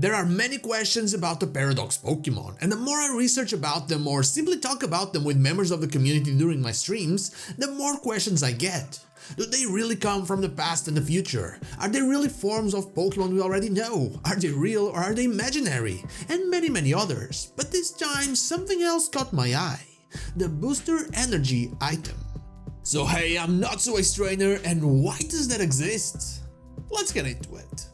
There are many questions about the Paradox Pokemon, and the more I research about them or simply talk about them with members of the community during my streams, the more questions I get. Do they really come from the past and the future? Are they really forms of Pokemon we already know? Are they real or are they imaginary? And many others. But this time something else caught my eye. The Booster Energy item. So hey, I'm not so a trainer, and why does that exist? Let's get into it.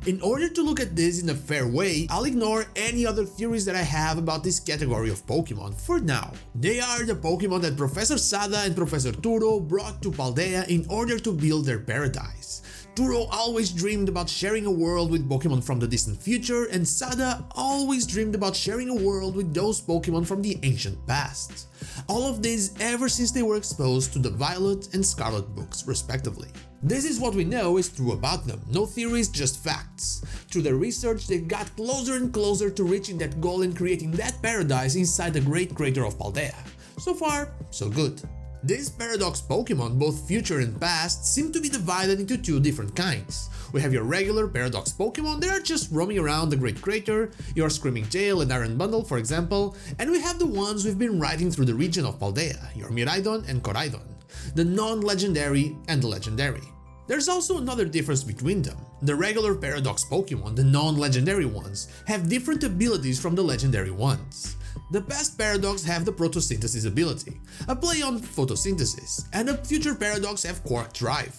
In order to look at this in a fair way, I'll ignore any other theories that I have about this category of Pokemon for now. They are the Pokemon that Professor Sada and Professor Turo brought to Paldea in order to build their paradise. Turo always dreamed about sharing a world with Pokemon from the distant future, and Sada always dreamed about sharing a world with those Pokemon from the ancient past. All of this ever since they were exposed to the Violet and Scarlet books, respectively. This is what we know is true about them, no theories, just facts. Through their research, they got closer and closer to reaching that goal and creating that paradise inside the great crater of Paldea. So far, so good. These Paradox Pokemon, both future and past, seem to be divided into two different kinds. We have your regular Paradox Pokemon that are just roaming around the Great Crater, your Screaming Tail and Iron Bundle for example, and we have the ones we've been riding through the region of Paldea, your Miraidon and Koraidon, the non-legendary and the legendary. There's also another difference between them. The regular Paradox Pokemon, the non-legendary ones, have different abilities from the legendary ones. The past Paradox have the Photosynthesis ability, a play on photosynthesis, and the future Paradox have Quark Drive.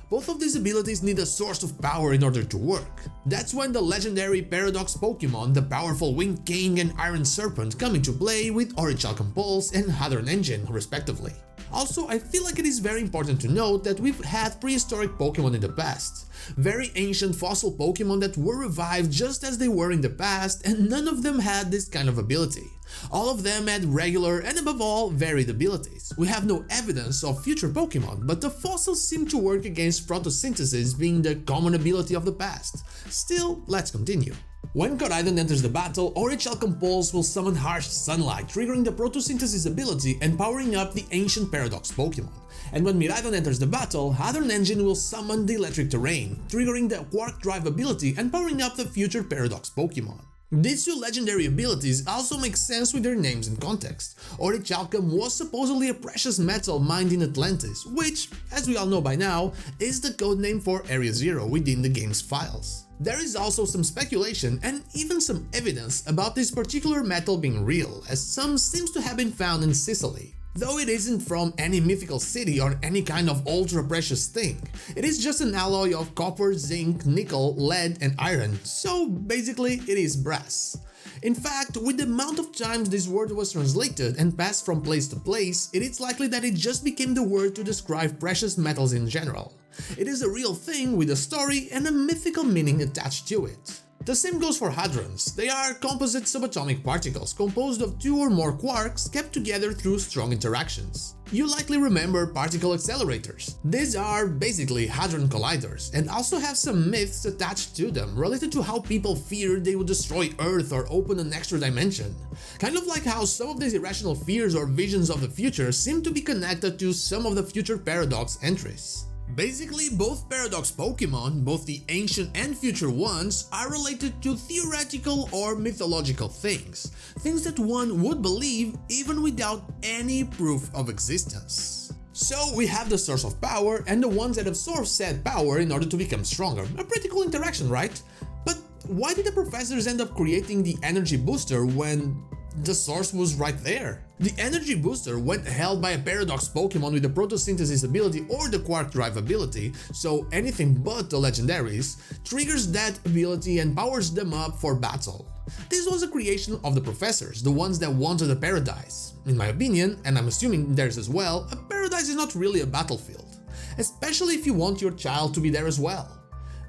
Both of these abilities need a source of power in order to work. That's when the legendary Paradox Pokemon, the powerful Wind King and Iron Serpent, come into play with Orichalcum Pulse and Hadron Engine, respectively. Also, I feel like it is very important to note that we've had prehistoric Pokemon in the past. Very ancient fossil Pokemon that were revived just as they were in the past, and none of them had this kind of ability. All of them had regular and above all varied abilities. We have no evidence of future Pokemon, but the fossils seem to work against photosynthesis being the common ability of the past. Still, let's continue. When Koraidon enters the battle, Orichalcum Pulse will summon Harsh Sunlight, triggering the photosynthesis ability and powering up the ancient Paradox Pokemon. And when Miraidon enters the battle, Hadron Engine will summon the Electric Terrain, triggering the Quark Drive ability and powering up the future Paradox Pokemon. These two legendary abilities also make sense with their names and context. Orichalcum was supposedly a precious metal mined in Atlantis, which, as we all know by now, is the codename for Area Zero within the game's files. There is also some speculation and even some evidence about this particular metal being real, as some seems to have been found in Sicily. Though it isn't from any mythical city or any kind of ultra precious thing, it is just an alloy of copper, zinc, nickel, lead and iron, so basically it is brass. In fact, with the amount of times this word was translated and passed from place to place, it is likely that it just became the word to describe precious metals in general. It is a real thing with a story and a mythical meaning attached to it. The same goes for hadrons. They are composite subatomic particles composed of two or more quarks kept together through strong interactions. You likely remember particle accelerators. These are basically hadron colliders and also have some myths attached to them related to how people feared they would destroy Earth or open an extra dimension. Kind of like how some of these irrational fears or visions of the future seem to be connected to some of the future Paradox entries. Basically, both Paradox Pokemon, both the ancient and future ones, are related to theoretical or mythological things. Things that one would believe even without any proof of existence. So we have the source of power and the ones that absorb said power in order to become stronger. A pretty cool interaction, right? But why did the professors end up creating the energy booster when the source was right there? The energy booster, when held by a Paradox Pokemon with the photosynthesis ability or the Quark Drive ability, so anything but the legendaries, triggers that ability and powers them up for battle. This was a creation of the professors, the ones that wanted a paradise. In my opinion, and I'm assuming theirs as well, a paradise is not really a battlefield, especially if you want your child to be there as well.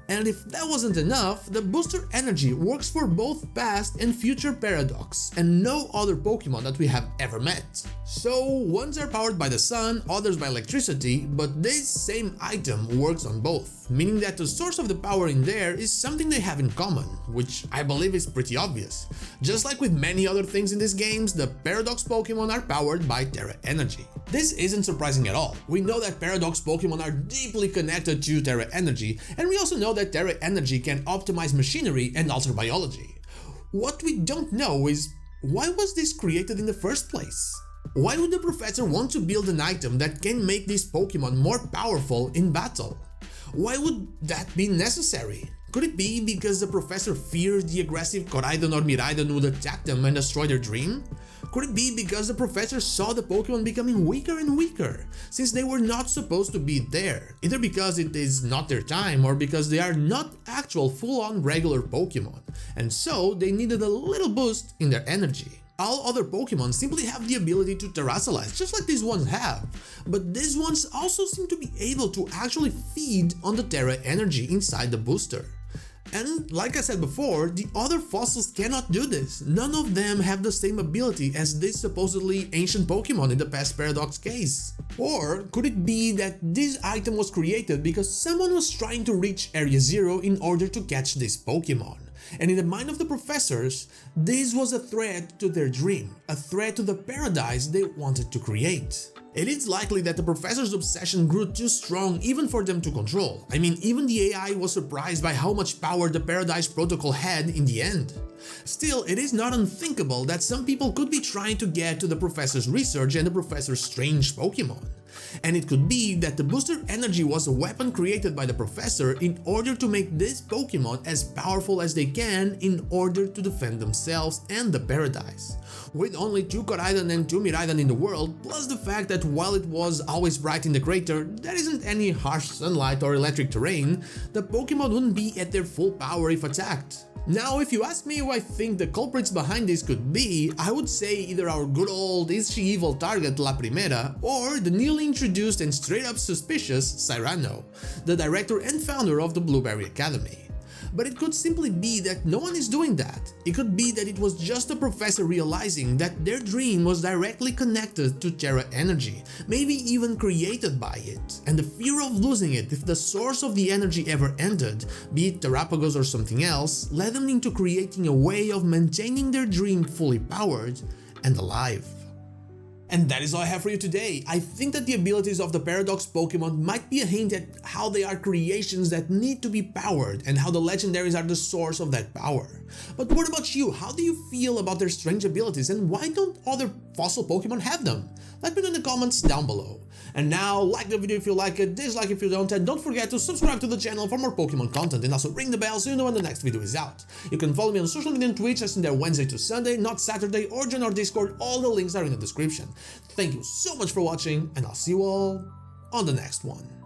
And if that wasn't enough, the booster energy works for both past and future Paradox and no other Pokemon that we have ever met. So ones are powered by the sun, others by electricity, but this same item works on both, meaning that the source of the power in there is something they have in common, which I believe is pretty obvious. Just like with many other things in these games, the Paradox Pokemon are powered by Terra Energy. This isn't surprising at all. We know that Paradox Pokemon are deeply connected to Terra Energy, and we also know know that Terra Energy can optimize machinery and alter biology. What we don't know is, why was this created in the first place? Why would the professor want to build an item that can make these Pokemon more powerful in battle? Why would that be necessary? Could it be because the professor feared the aggressive Koraidon or Miraidon would attack them and destroy their dream? Could it be because the professor saw the Pokemon becoming weaker and weaker, since they were not supposed to be there, either because it is not their time or because they are not actual full-on regular Pokemon, and so they needed a little boost in their energy? All other Pokemon simply have the ability to terastallize, just like these ones have, but these ones also seem to be able to actually feed on the Terra Energy inside the booster. And like I said before, the other fossils cannot do this. None of them have the same ability as this supposedly ancient Pokemon in the past Paradox case. Or could it be that this item was created because someone was trying to reach Area Zero in order to catch this Pokemon? And in the mind of the professors, this was a threat to their dream, a threat to the paradise they wanted to create. It is likely that the professor's obsession grew too strong even for them to control. I mean, even the AI was surprised by how much power the Paradise Protocol had in the end. Still, it is not unthinkable that some people could be trying to get to the professor's research and the professor's strange Pokemon. And it could be that the booster energy was a weapon created by the professor in order to make this Pokemon as powerful as they can in order to defend themselves and the paradise. With only 2 Koraidon and 2 Miraidon in the world, plus the fact that while it was always bright in the crater, there isn't any harsh sunlight or electric terrain, the Pokemon wouldn't be at their full power if attacked. Now, if you ask me who I think the culprits behind this could be, I would say either our good old is she evil target La Primera, or the newly introduced and straight up suspicious Cyrano, the director and founder of the Blueberry Academy. But it could simply be that no one is doing that. It could be that it was just the professor realizing that their dream was directly connected to Terra Energy, maybe even created by it, and the fear of losing it if the source of the energy ever ended, be it Terrapagos or something else, led them into creating a way of maintaining their dream fully powered and alive. And that is all I have for you today. I think that the abilities of the Paradox Pokemon might be a hint at how they are creations that need to be powered and how the legendaries are the source of that power. But what about you? How do you feel about their strange abilities and why don't other fossil Pokemon have them? Let me know in the comments down below. And now, like the video if you like it, dislike if you don't, and don't forget to subscribe to the channel for more Pokemon content and also ring the bell so you know when the next video is out. You can follow me on social media and Twitch as in there Wednesday to Sunday, not Saturday, or join our Discord, all the links are in the description. Thank you so much for watching, and I'll see you all on the next one.